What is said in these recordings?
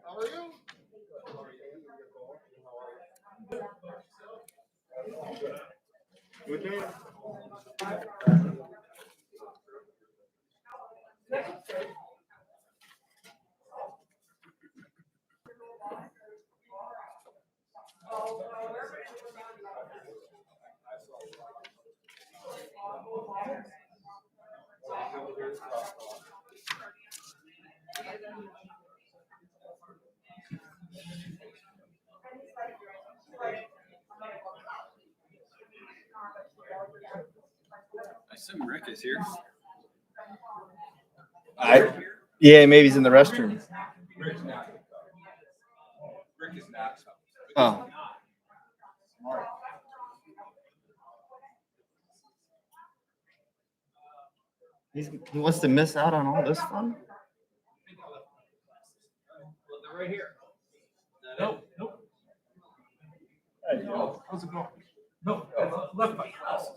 How are you? Good day. I assume Rick is here. Yeah, maybe he's in the restroom. Rick's not. Rick is not. Oh. He wants to miss out on all this fun? They're right here. Nope. Hey, how's it going? No, left by house.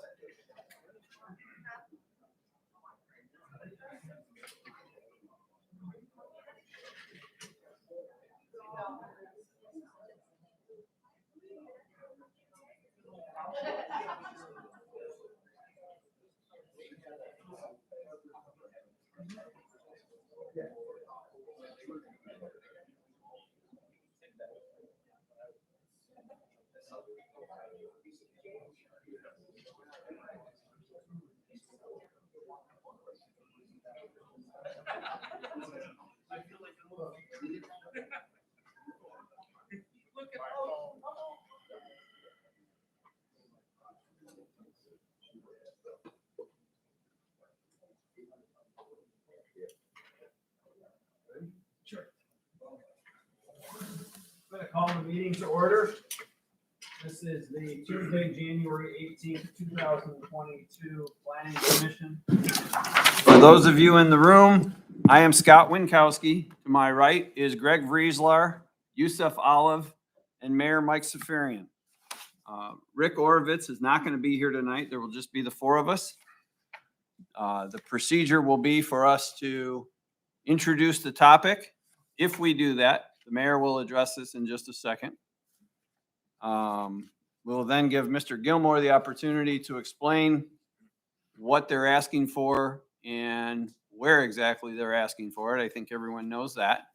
Sure. I'm going to call the meeting to order. This is the Tuesday, January 18th, 2022 Planning Commission. For those of you in the room, I am Scott Winkowski. To my right is Greg Vrieslar, Yusuf Olive, and Mayor Mike Safarian. Rick Orovitz is not going to be here tonight. There will just be the four of us. The procedure will be for us to introduce the topic. If we do that, the mayor will address this in just a second. We'll then give Mr. Gilmore the opportunity to explain what they're asking for and where exactly they're asking for it. I think everyone knows that.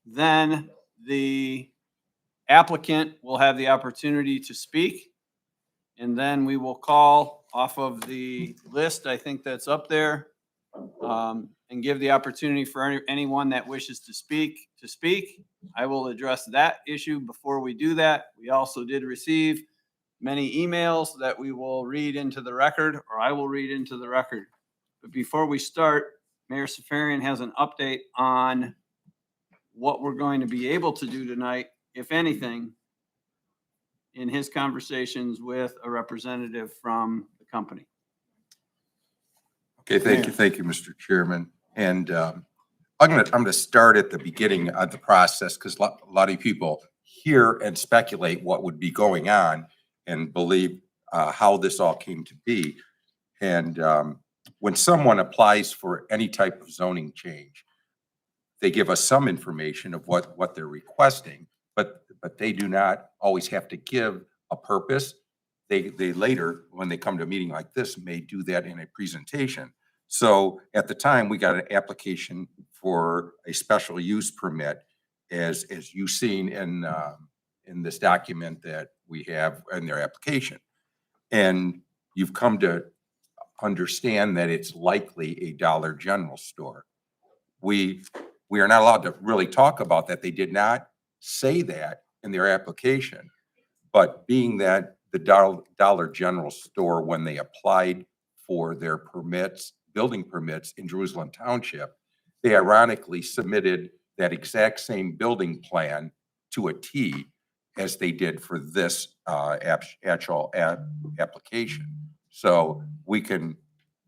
Then the applicant will have the opportunity to speak. And then we will call off of the list, I think that's up there, and give the opportunity for anyone that wishes to speak. I will address that issue. Before we do that, we also did receive many emails that we will read into the record, or I will read into the record. But before we start, Mayor Safarian has an update on what we're going to be able to do tonight, if anything, in his conversations with a representative from the company. Okay, thank you, Mr. Chairman. And I'm gonna start at the beginning of the process because a lot of people hear and speculate what would be going on and believe how this all came to be. And when someone applies for any type of zoning change, they give us some information of what they're requesting, but they do not always have to give a purpose. They later, when they come to a meeting like this, may do that in a presentation. So at the time, we got an application for a special use permit, as you've seen in this document that we have in their application. And you've come to understand that it's likely a Dollar General store. We are not allowed to really talk about that. They did not say that in their application, but being that the Dollar General store, when they applied for their permits, building permits in Jerusalem Township, they ironically submitted that exact same building plan to a T as they did for this actual application. So we can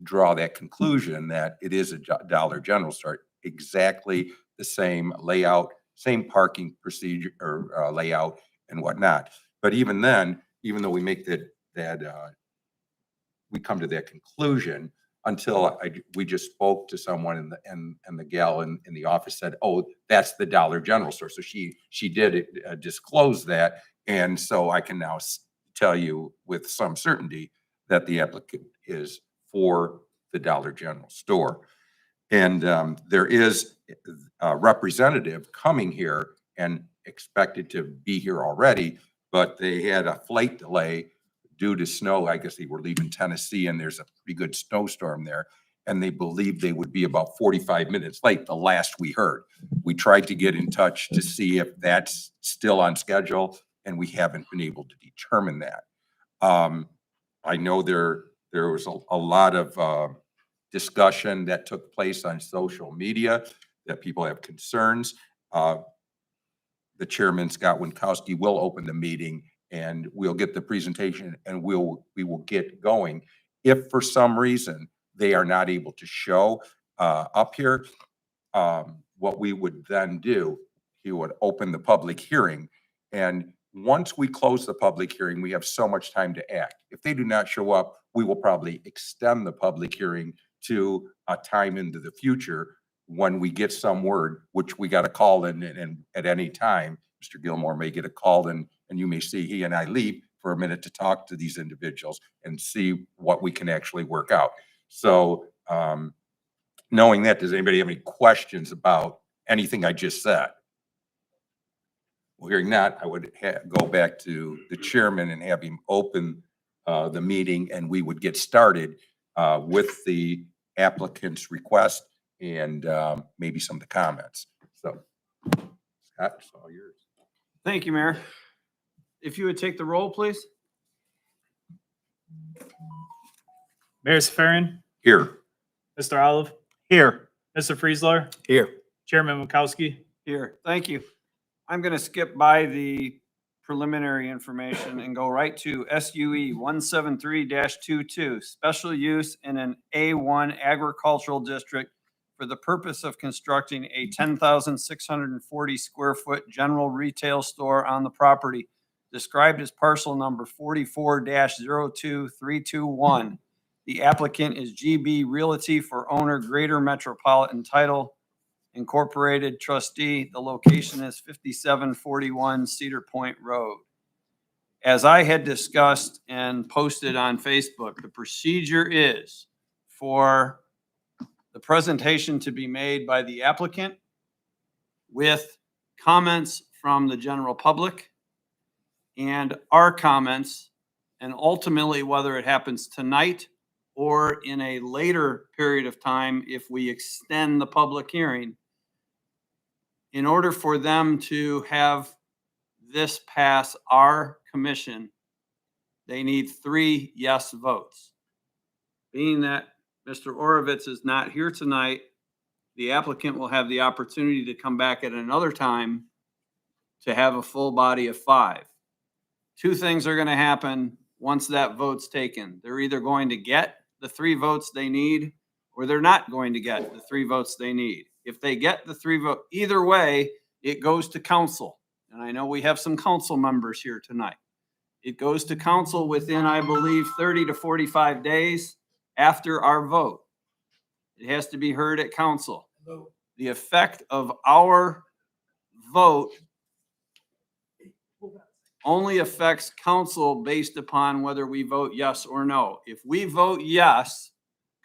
draw that conclusion that it is a Dollar General store, exactly the same layout, same parking procedure or layout and whatnot. But even then, even though we make that we come to that conclusion until we just spoke to someone and the gal in the office said, oh, that's the Dollar General store. So she did disclose that. And so I can now tell you with some certainty that the applicant is for the Dollar General store. And there is a representative coming here and expected to be here already, but they had a flight delay due to snow. I guess they were leaving Tennessee and there's a pretty good snowstorm there. And they believed they would be about 45 minutes late, the last we heard. We tried to get in touch to see if that's still on schedule, and we haven't been able to determine that. I know there was a lot of discussion that took place on social media, that people have concerns. The chairman, Scott Winkowski, will open the meeting and we'll get the presentation and we will get going. If for some reason they are not able to show up here, what we would then do, he would open the public hearing. And once we close the public hearing, we have so much time to act. If they do not show up, we will probably extend the public hearing to a time into the future when we get some word, which we got a call in, and at any time, Mr. Gilmore may get a call in, and you may see he and I leave for a minute to talk to these individuals and see what we can actually work out. So knowing that, does anybody have any questions about anything I just said? Well, hearing that, I would go back to the chairman and have him open the meeting, and we would get started with the applicant's request and maybe some of the comments. So that's all yours. Thank you, Mayor. If you would take the roll, please. Mayor Safarian, Here. Mr. Olive, Here. Mr. Friesler, Here. Chairman Winkowski. Here, thank you. I'm going to skip by the preliminary information and go right to SUE 173-22, special use in an A1 agricultural district for the purpose of constructing a 10,640 square foot general retail store on the property, described as parcel number 44-02321. The applicant is GB Realty for owner Greater Metropolitan Title Incorporated trustee. The location is 5741 Cedar Point Road. As I had discussed and posted on Facebook, the procedure is for the presentation to be made by the applicant with comments from the general public and our comments, and ultimately whether it happens tonight or in a later period of time if we extend the public hearing. In order for them to have this pass our commission, they need 3 yes votes. Being that Mr. Orovitz is not here tonight, the applicant will have the opportunity to come back at another time to have a full body of 5. 2 things are going to happen once that vote's taken. They're either going to get the 3 votes they need, or they're not going to get the 3 votes they need. If they get the 3 votes, either way, it goes to council. And I know we have some council members here tonight. It goes to council within, I believe, 30 to 45 days after our vote. It has to be heard at council. The effect of our vote only affects council based upon whether we vote yes or no. If we vote yes,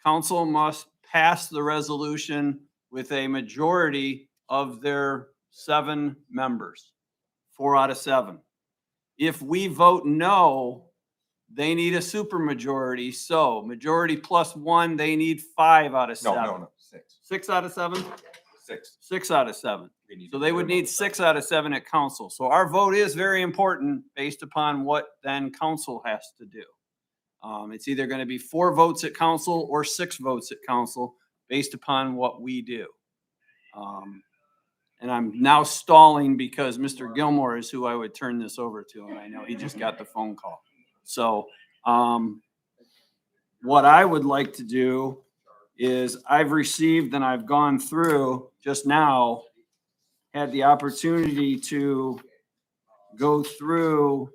council must pass the resolution with a majority of their 7 members, 4 out of 7. If we vote no, they need a supermajority. So majority plus 1, they need 5 out of 7. No, 6. 6 out of 7? 6. 6 out of 7. So they would need 6 out of 7 at council. So our vote is very important based upon what then council has to do. It's either going to be 4 votes at council or 6 votes at council based upon what we do. And I'm now stalling because Mr. Gilmore is who I would turn this over to, and I know he just got the phone call. So what I would like to do is I've received and I've gone through just now, had the opportunity to go through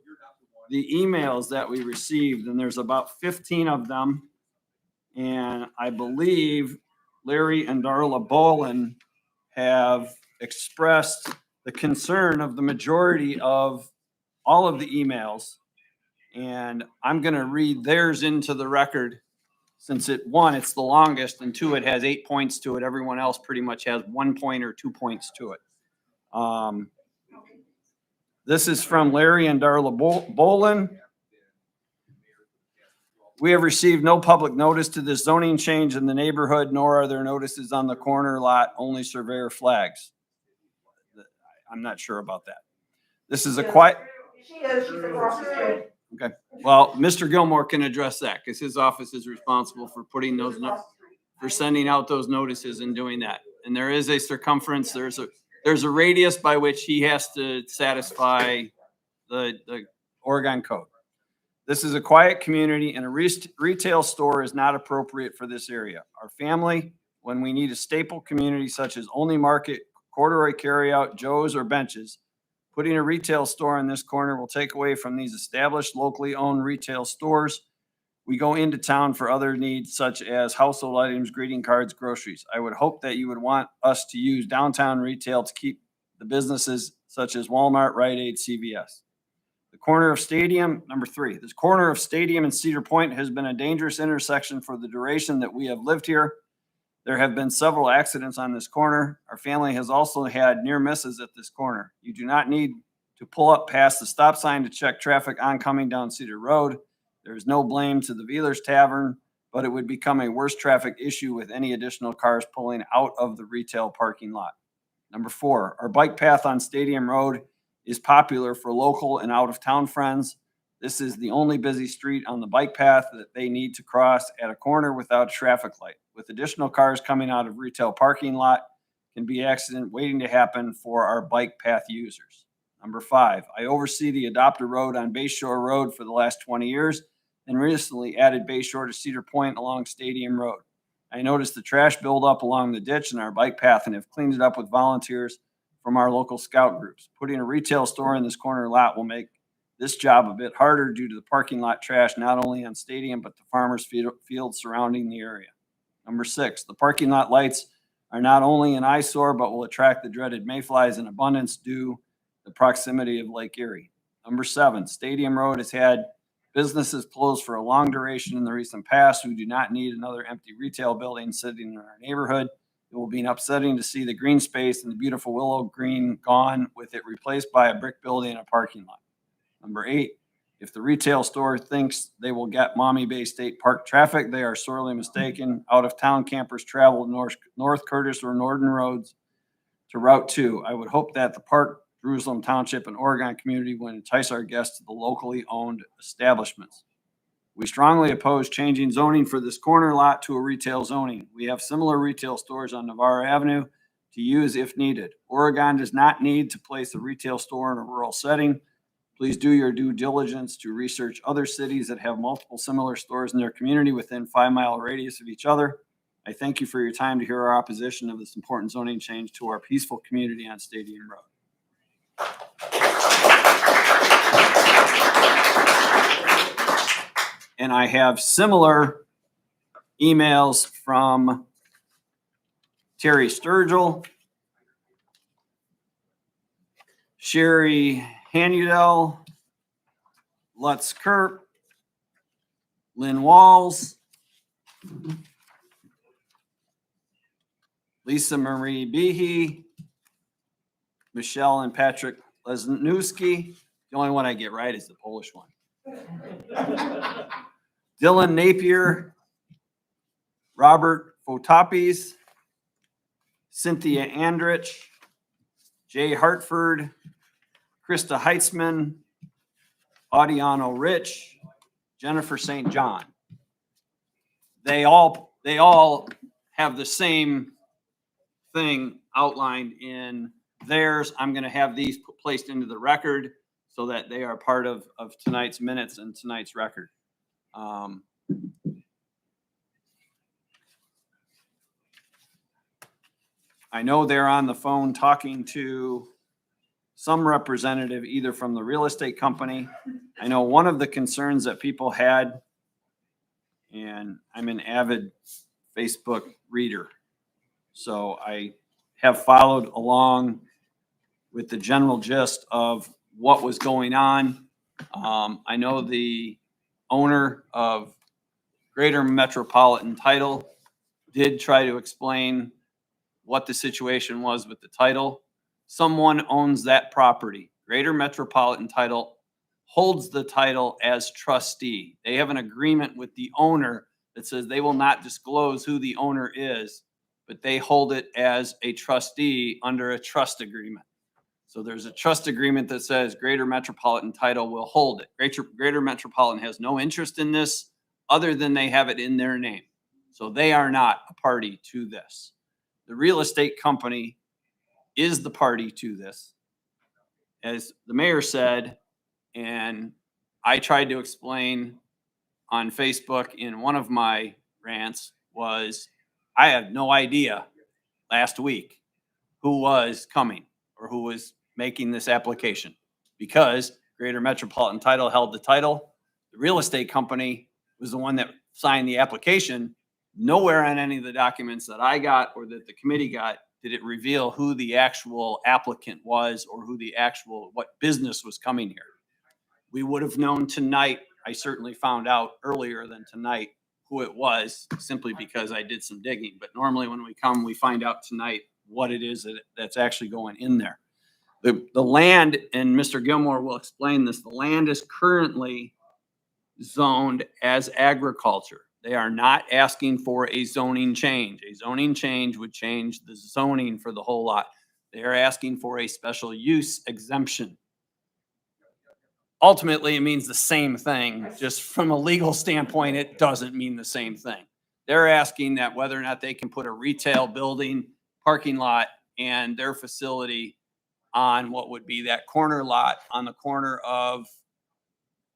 the emails that we received, and there's about 15 of them. And I believe Larry and Darla Bolin have expressed the concern of the majority of all of the emails. And I'm going to read theirs into the record since it's the longest, and two, it has 8 points to it. Everyone else pretty much has 1 point or 2 points to it. This is from Larry and Darla Bolin. We have received no public notice to this zoning change in the neighborhood, nor are there notices on the corner lot, only surveyor flags. I'm not sure about that. This is a quiet. She is, she's across the street. Okay, well, Mr. Gilmore can address that because his office is responsible for putting those, for sending out those notices and doing that. And there is a circumference, there's a radius by which he has to satisfy the Oregon code. This is a quiet community and a retail store is not appropriate for this area. Our family, when we need a staple community such as Only Market, Corduroy Carryout, Joe's, or Benches, putting a retail store in this corner will take away from these established locally owned retail stores. We go into town for other needs such as household items, greeting cards, groceries. I would hope that you would want us to use downtown retail to keep the businesses such as Walmart, Rite Aid, CVS. The corner of Stadium, number 3, this corner of Stadium and Cedar Point has been a dangerous intersection for the duration that we have lived here. There have been several accidents on this corner. Our family has also had near misses at this corner. You do not need to pull up past the stop sign to check traffic oncoming down Cedar Road. There is no blame to the Wheeler's Tavern, but it would become a worse traffic issue with any additional cars pulling out of the retail parking lot. Number 4, our bike path on Stadium Road is popular for local and out-of-town friends. This is the only busy street on the bike path that they need to cross at a corner without a traffic light. With additional cars coming out of retail parking lot, can be accident waiting to happen for our bike path users. Number 5, I oversee the Adopt a Road on Bay Shore Road for the last 20 years and recently added Bay Shore to Cedar Point along Stadium Road. I noticed the trash buildup along the ditch in our bike path and have cleaned it up with volunteers from our local scout groups. Putting a retail store in this corner lot will make this job a bit harder due to the parking lot trash, not only on Stadium, but the farmers field surrounding the area. Number 6, the parking lot lights are not only an eyesore, but will attract the dreaded mayflies in abundance due to the proximity of Lake Erie. Number 7, Stadium Road has had businesses closed for a long duration in the recent past who do not need another empty retail building sitting in our neighborhood. It will be upsetting to see the green space and the beautiful willow green gone, with it replaced by a brick building and a parking lot. Number 8, if the retail store thinks they will get Maumee Bay State Park traffic, they are sorely mistaken. Out-of-town campers travel North Curtis or Norton roads to Route 2. I would hope that the Park, Jerusalem Township, and Oregon community will entice our guests to the locally owned establishments. We strongly oppose changing zoning for this corner lot to a retail zoning. We have similar retail stores on Navarre Avenue to use if needed. Oregon does not need to place a retail store in a rural setting. Please do your due diligence to research other cities that have multiple similar stores in their community within 5-mile radius of each other. I thank you for your time to hear our opposition of this important zoning change to our peaceful community on Stadium Road. And I have similar emails from Terry Sturgill, Sherry Hanudel, Lutz Kerp, Lynn Walls, Lisa Marie Behe, Michelle and Patrick Lesniewski. The only one I get right is the Polish one. Dylan Napier, Robert Fotopis, Cynthia Andrich, Jay Hartford, Krista Heitzman, Audiano Rich, Jennifer St. John. They all have the same thing outlined in theirs. I'm going to have these placed into the record so that they are part of tonight's minutes and tonight's record. I know they're on the phone talking to some representative, either from the real estate company I know one of the concerns that people had, and I'm an avid Facebook reader, so I have followed along with the general gist of what was going on. I know the owner of Greater Metropolitan Title did try to explain what the situation was with the title. Someone owns that property. Greater Metropolitan Title holds the title as trustee. They have an agreement with the owner that says they will not disclose who the owner is, but they hold it as a trustee under a trust agreement. So there's a trust agreement that says Greater Metropolitan Title will hold it. Greater Metropolitan has no interest in this other than they have it in their name. So they are not a party to this. The real estate company is the party to this. As the mayor said, and I tried to explain on Facebook in one of my rants, was I had no idea last week who was coming or who was making this application, because Greater Metropolitan Title held the title. The real estate company was the one that signed the application. Nowhere on any of the documents that I got or that the committee got did it reveal who the actual applicant was or who the actual, what business was coming here. We would have known tonight. I certainly found out earlier than tonight who it was, simply because I did some digging. But normally when we come, we find out tonight what it is that's actually going in there. The land, and Mr. Gilmore will explain this, the land is currently zoned as agriculture. They are not asking for a zoning change. A zoning change would change the zoning for the whole lot. They are asking for a special use exemption. Ultimately, it means the same thing. Just from a legal standpoint, it doesn't mean the same thing. They're asking that whether or not they can put a retail building, parking lot, and their facility on what would be that corner lot on the corner of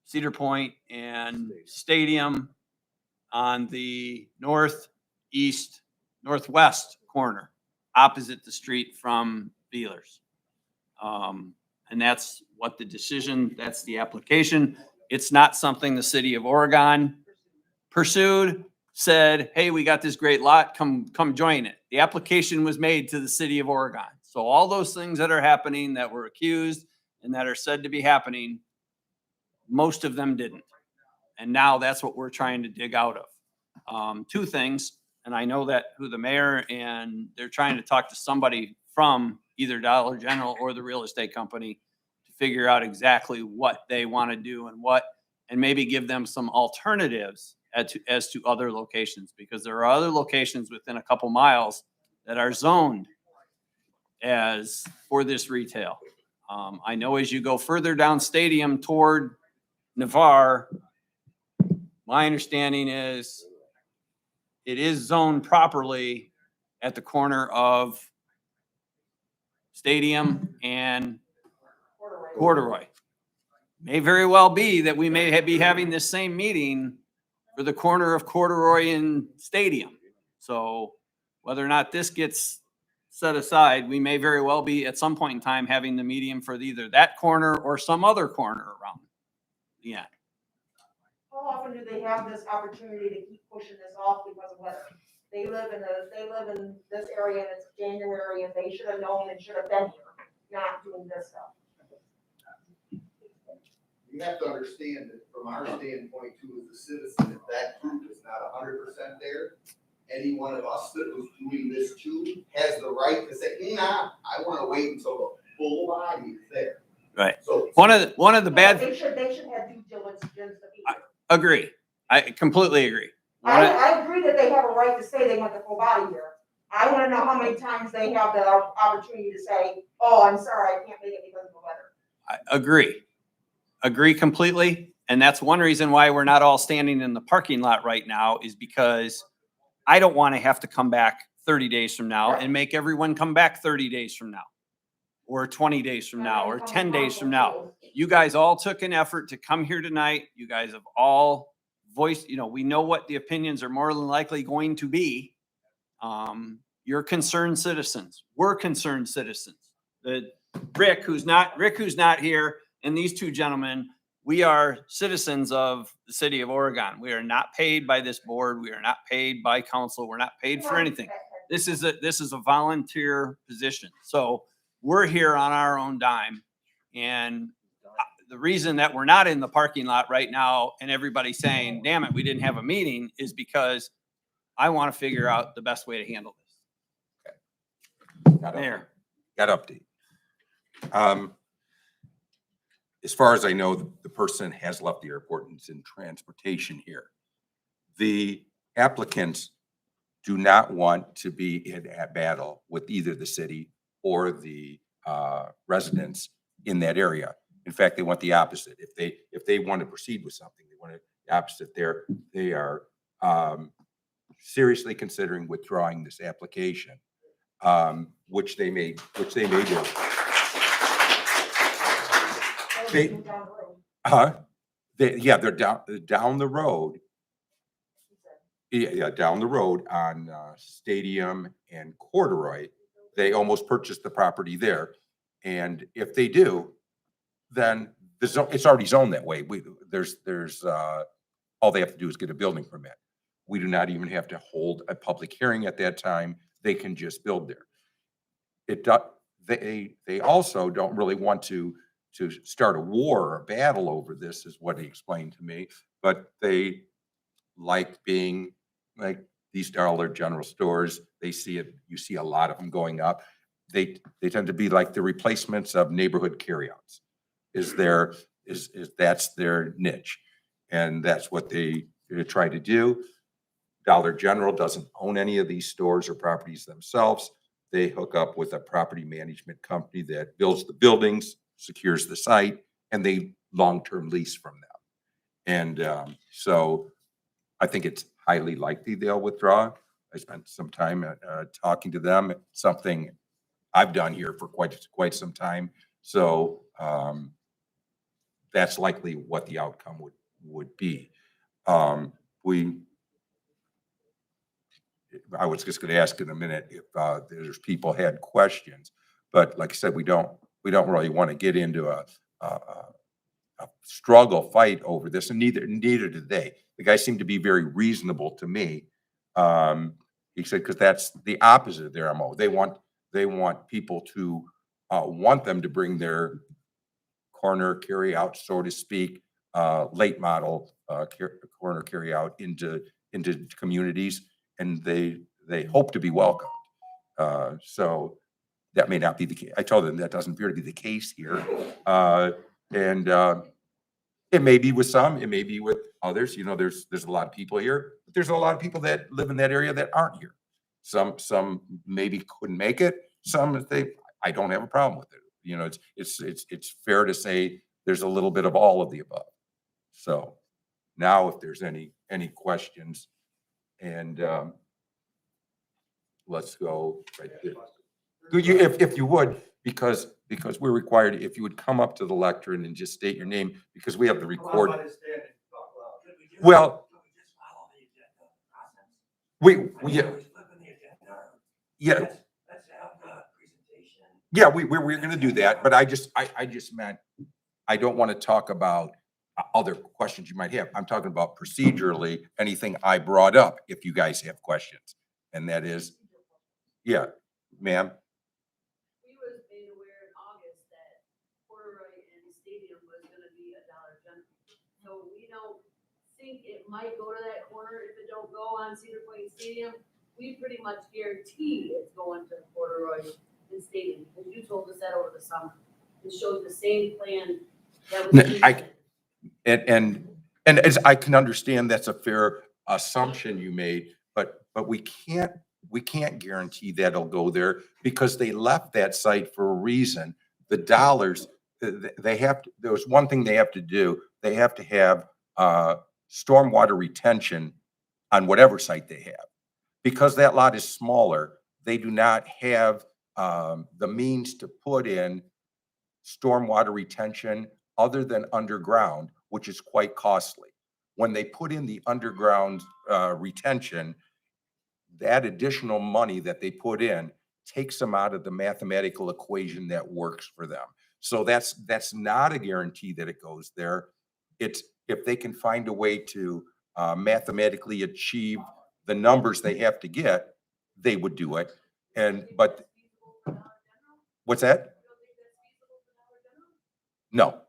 Cedar Point and Stadium on the northwest corner, opposite the street from Bealers. And that's what the decision, that's the application. It's not something the city of Oregon pursued, said, hey, we got this great lot, come join it. The application was made to the city of Oregon. So all those things that are happening that were accused and that are said to be happening, most of them didn't. And now that's what we're trying to dig out of. Two things, and I know that who the mayor, and they're trying to talk to somebody from either Dollar General or the real estate company to figure out exactly what they want to do and maybe give them some alternatives as to other locations, because there are other locations within a couple miles that are zoned as for this retail. I know as you go further down Stadium toward Navarre, my understanding is it is zoned properly at the corner of Stadium and Corduroy. May very well be that we may be having this same meeting for the corner of Corduroy and Stadium. So whether or not this gets set aside, we may very well be at some point in time having the medium for either that corner or some other corner around the end. How often do they have this opportunity to keep pushing this off because of weather? They live in this area and it's January and they should have known and should have been here, not doing this stuff. You have to understand that from our standpoint too, as a citizen, if that group is not 100% there, any one of us that was doing this too has the right to say, nah, I want to wait until the full body is there. Right. So One of the bad, They should have due diligence to be here. agree. I completely agree. I agree that they have a right to say they want the full body here. I want to know how many times they have the opportunity to say, oh, I'm sorry, I can't make it because of the weather. I agree completely. And that's one reason why we're not all standing in the parking lot right now, is because I don't want to have to come back 30 days from now and make everyone come back 30 days from now, or 20 days from now, or 10 days from now. You guys all took an effort to come here tonight. You guys have all voiced, we know what the opinions are more than likely going to be. You're concerned citizens. We're concerned citizens. Rick, who's not here, and these two gentlemen we are citizens of the city of Oregon. We are not paid by this board. We are not paid by council. We're not paid for anything. This is a volunteer position. So we're here on our own dime. And the reason that we're not in the parking lot right now and everybody's saying, damn it, we didn't have a meeting, is because I want to figure out the best way to handle this. Got update. Mayor. Got update. As far as I know, the person has left the airport and is in transportation here. The applicants do not want to be in a battle with either the city or the residents in that area. In fact, they want the opposite. If they want to proceed with something, they want the opposite. They are seriously considering withdrawing this application, which they may do. They- They're down the road. Yeah, down the road on Stadium and Corduroy. They almost purchased the property there. And if they do, then the zone, it's already zoned that way. There's all they have to do is get a building permit. We do not even have to hold a public hearing at that time. They can just build there. They also don't really want to start a war or a battle over this, is what he explained to me, but they like being like these Dollar General stores. They see it, you see a lot of them going up. They tend to be like the replacements of neighborhood carryouts. That's their niche. And that's what they try to do. Dollar General doesn't own any of these stores or properties themselves. They hook up with a property management company that builds the buildings, secures the site, and they long-term lease from them. And so I think it's highly likely they'll withdraw. I spent some time talking to them, something I've done here for quite some time. So that's likely what the outcome would be. I was just going to ask in a minute if there's people had questions, but like I said, we don't really want to get into a struggle fight over this, and neither did they. The guy seemed to be very reasonable to me. He said, because that's the opposite of their MO. They want people to want them to bring their corner carry out, so to speak, late model corner carry out into communities, and they hope to be welcomed. So that may not be the case. I told them that doesn't appear to be the case here. It may be with some, it may be with others. You know, there's a lot of people here, but there's a lot of people that live in that area that aren't here. Some maybe couldn't make it. Some I don't have a problem with it. You know, it's fair to say there's a little bit of all of the above. So now if there's any questions, and let's go right there. If you would, because we're required, if you would come up to the lectern and just state your name, because we have the record. Well, we're going to do that, but I just meant, I don't want to talk about other questions you might have. I'm talking about procedurally, anything I brought up, if you guys have questions. And that is, yeah, ma'am. We was made aware in August that Corduroy and Stadium was gonna be a Dollar General. So we don't think it might go to that corner. If it don't go on Cedar Point Stadium, we pretty much guarantee it's going to Corduroy and Stadium. Because you told us that over the summer. It showed the same plan that was. And as I can understand, that's a fair assumption you made, but we can't guarantee that it'll go there, because they left that site for a reason. The dollars, they have to, there was one thing they have to do. They have to have stormwater retention on whatever site they have. Because that lot is smaller, they do not have the means to put in stormwater retention other than underground, which is quite costly. When they put in the underground retention, that additional money that they put in takes them out of the mathematical equation that works for them. So that's not a guarantee that it goes there. it's, if they can find a way to mathematically achieve the numbers they have to get, they would do it. And, but, what's that? No,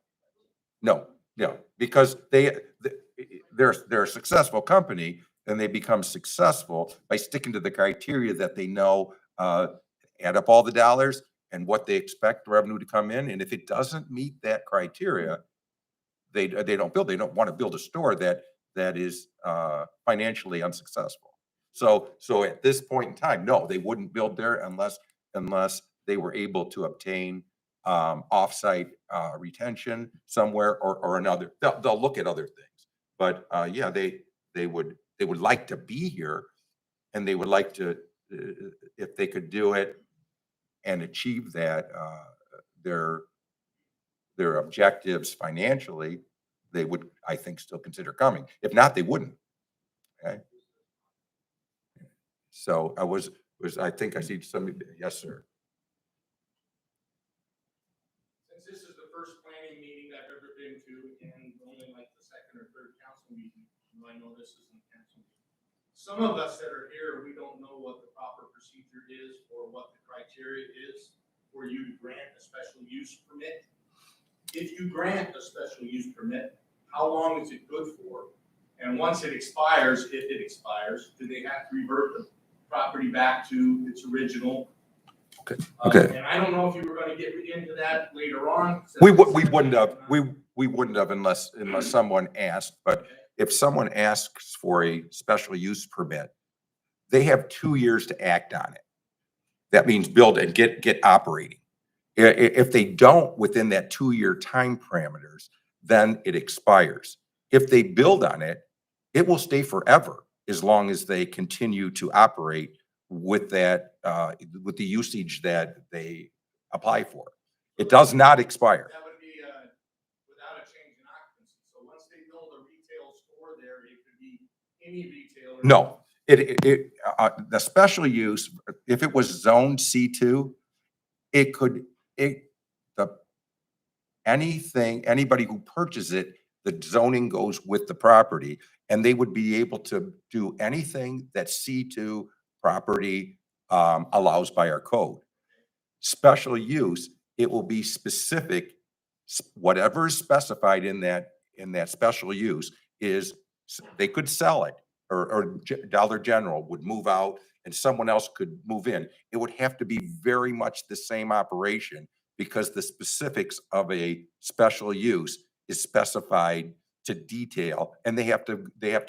no, because they're a successful company and they become successful by sticking to the criteria that they know, add up all the dollars and what they expect revenue to come in. And if it doesn't meet that criteria, they don't build. They don't want to build a store that is financially unsuccessful. So at this point in time, no, they wouldn't build there unless they were able to obtain offsite retention somewhere or another. They'll look at other things. But yeah, they would like to be here, and they would like to, if they could do it and achieve that, their objectives financially, they would, I think, still consider coming. If not, they wouldn't. Okay. So I think I see somebody, yes, sir. Since this is the first planning meeting I've ever been to, and only like the second or third council meeting, I know this isn't a council meeting. Some of us that are here, we don't know what the proper procedure is or what the criteria is for you to grant a special use permit. If you grant a special use permit, how long is it good for? And once it expires, if it expires, do they have to revert the property back to its original? Okay. And I don't know if you were gonna get into that later on. We wouldn't have, we wouldn't have unless someone asked, but if someone asks for a special use permit, they have 2 years to act on it. That means build and get operating. If they don't within that 2-year time parameters, then it expires. If they build on it, it will stay forever as long as they continue to operate with that, with the usage that they apply for. It does not expire. That would be without a change in occupancy. So once they build a retail store there, it could be any retailer. No, the special use, if it was zoned C2, anybody who purchases it, the zoning goes with the property, and they would be able to do anything that C2 property allows by our code. Special use, it will be specific, whatever is specified in that special use is, they could sell it, or Dollar General would move out and someone else could move in. It would have to be very much the same operation because the specifics of a special use is specified to detail, and they have to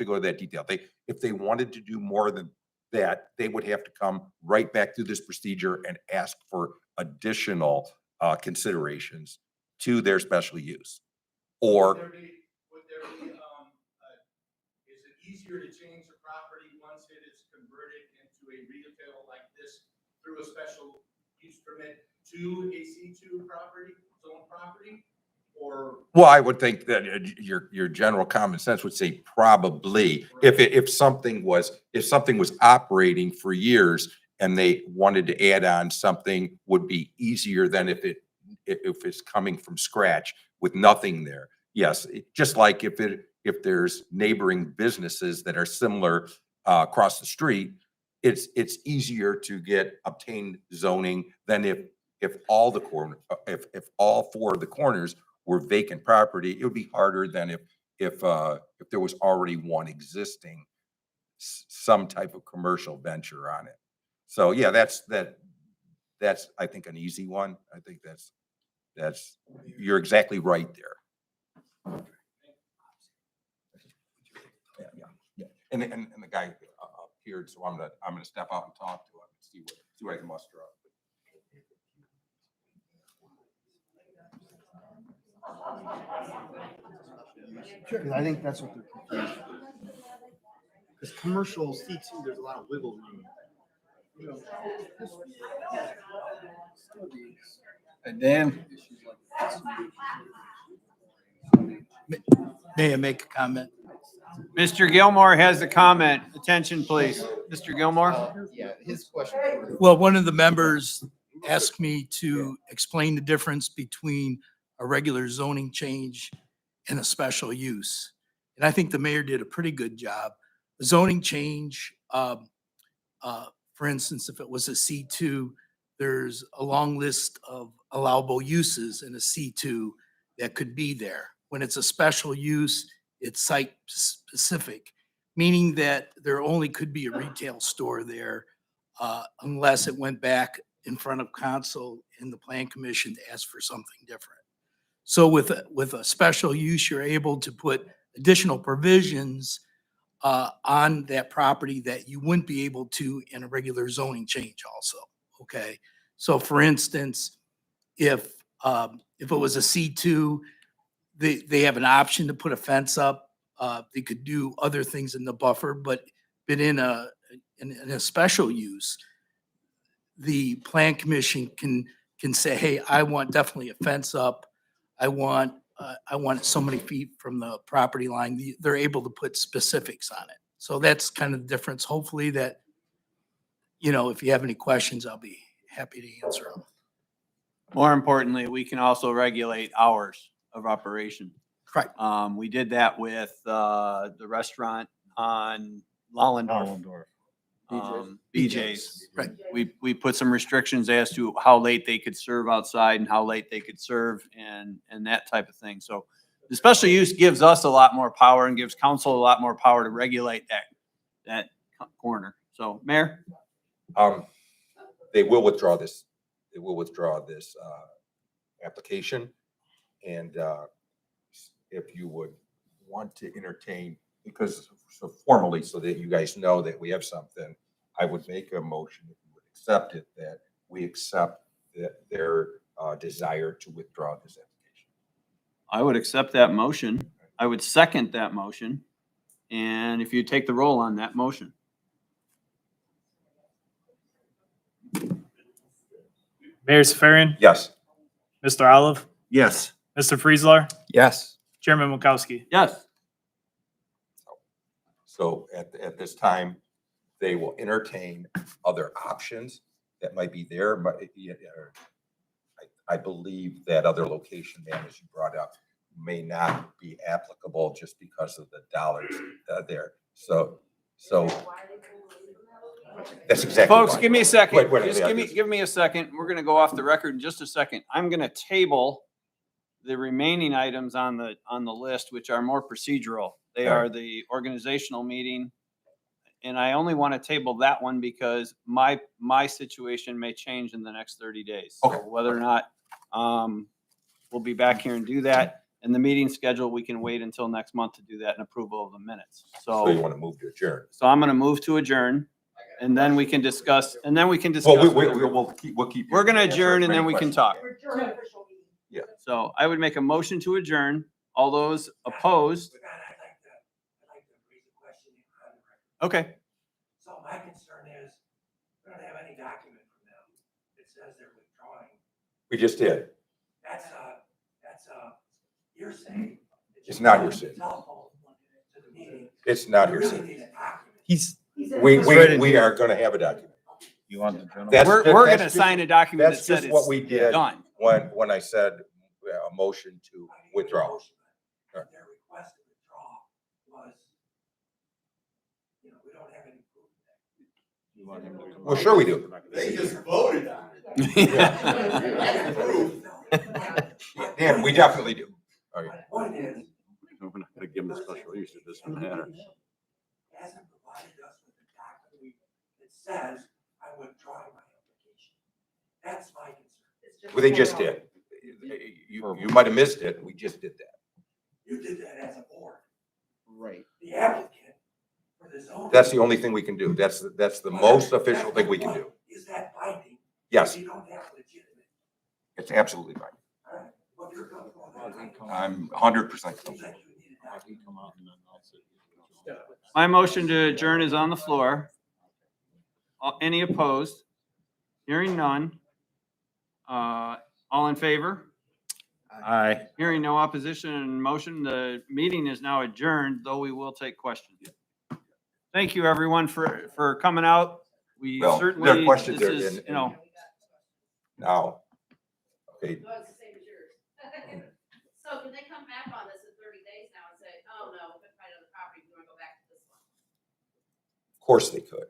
go to that detail. If they wanted to do more than that, they would have to come right back through this procedure and ask for additional considerations to their special use. Or Would there be, is it easier to change the property once it is converted into a retail like this through a special use permit to a C2 property, zone property? Or? well, I would think that your general common sense would say probably if something was operating for years and they wanted to add on something would be easier than if it's coming from scratch with nothing there. Yes, just like if there's neighboring businesses that are similar across the street, it's easier to obtain zoning than if all all 4 of the corners were vacant property. It would be harder than if there was already one existing some type of commercial venture on it. So yeah, that's I think an easy one. I think that's you're exactly right there. Yeah. And the guy appeared, so I'm gonna step out and talk to him and see what I can muster up. Sure, 'cause I think that's what they're confused. Because commercial C2, there's a lot of wiggle room. Dan? May I make a comment? Mr. Gilmore has a comment. Attention, please. Mr. Gilmore? Yeah, his question. Well, one of the members asked me to explain the difference between a regular zoning change and a special use. And I think the mayor did a pretty good job. The zoning change, for instance, if it was a C2, there's a long list of allowable uses in a C2 that could be there. When it's a special use, it's site specific, meaning that there only could be a retail store there unless it went back in front of council and the plan commission to ask for something different. So with a special use, you're able to put additional provisions on that property that you wouldn't be able to in a regular zoning change also, okay? So for instance, if it was a C2, they have an option to put a fence up. They could do other things in the buffer, but in a special use, the plan commission can say, hey, I want definitely a fence up. I want so many feet from the property line. They're able to put specifics on it. So that's kind of the difference. Hopefully that, if you have any questions, I'll be happy to answer them. More importantly, we can also regulate hours of operation. Correct. We did that with the restaurant on Lollendorf. BJ's. Right. We put some restrictions as to how late they could serve outside and how late they could serve and that type of thing. So the special use gives us a lot more power and gives council a lot more power to regulate that corner. So Mayor? They will withdraw this. They will withdraw this application. And if you would want to entertain, because so formally, so that you guys know that we have something, I would make a motion, if you would accept it, that we accept their desire to withdraw this application. I would accept that motion. I would second that motion. And if you take the roll on that motion. Mayor Safarian, Yes. Mr. Olive, Yes. Mr. Frieslar, Yes. Chairman Wilkowski. Yes. So at this time, they will entertain other options that might be there, but I believe that other location, man, as you brought up, may not be applicable just because of the dollars there. So that's exactly. Folks, why. give me a second. Wait, Just give me a second. We're gonna go off the record in just a second. I'm gonna table the remaining items on the list, which are more procedural. They are the organizational meeting. And I only want to table that one because my situation may change in the next 30 days. So Okay. whether or not we'll be back here and do that. And the meeting schedule, we can wait until next month to do that and approval of the minutes. So you want to move to adjourn? So I'm going to move to adjourn and then we can discuss, Well, we'll keep. We're going to adjourn and then we can talk. Return official meeting. So I would make a motion to adjourn. All those opposed? I'd like to raise a question on the record. Okay. So my concern is, we don't have any document from them that says they're withdrawing. We just did. That's hearsay. It's not hearsay. Telephone to the meeting. It's not We really hearsay. need a document. He's, We are going to have a document. you want the gentleman? That's We're ju- going that's to just- sign a document that That's said just what it's we did done. when I said a motion to I mean, withdraw. the motion, but their request to withdraw was, we don't have any proof of that. Well, sure we do. They just voted on it. Dan, we definitely do. Okay. My point is, We're not gonna give him a special use, it doesn't matter. hasn't provided us with a document that says I'm withdrawing my application. That's my concern. Well, they just did. You might have missed it. We just did that. You did that as a board. Right. The applicant for the zone. That's the only thing we can do. That's the most official thing we can do. Is that binding? Yes, You don't have legitimate. it's absolutely fine. All right. Well, if you're comfortable with that, I'm 100% seems comfortable. like you need a document. My motion to adjourn is on the floor. Any opposed? Hearing none. All in favor? Aye. Hearing no opposition and motion, the meeting is now adjourned, though we will take questions. Thank you, everyone, for coming out. We Well, certainly, there are questions this there, is, and- you know, Now, okay, No, it's the same as yours. So can they come back on this in 30 course they could.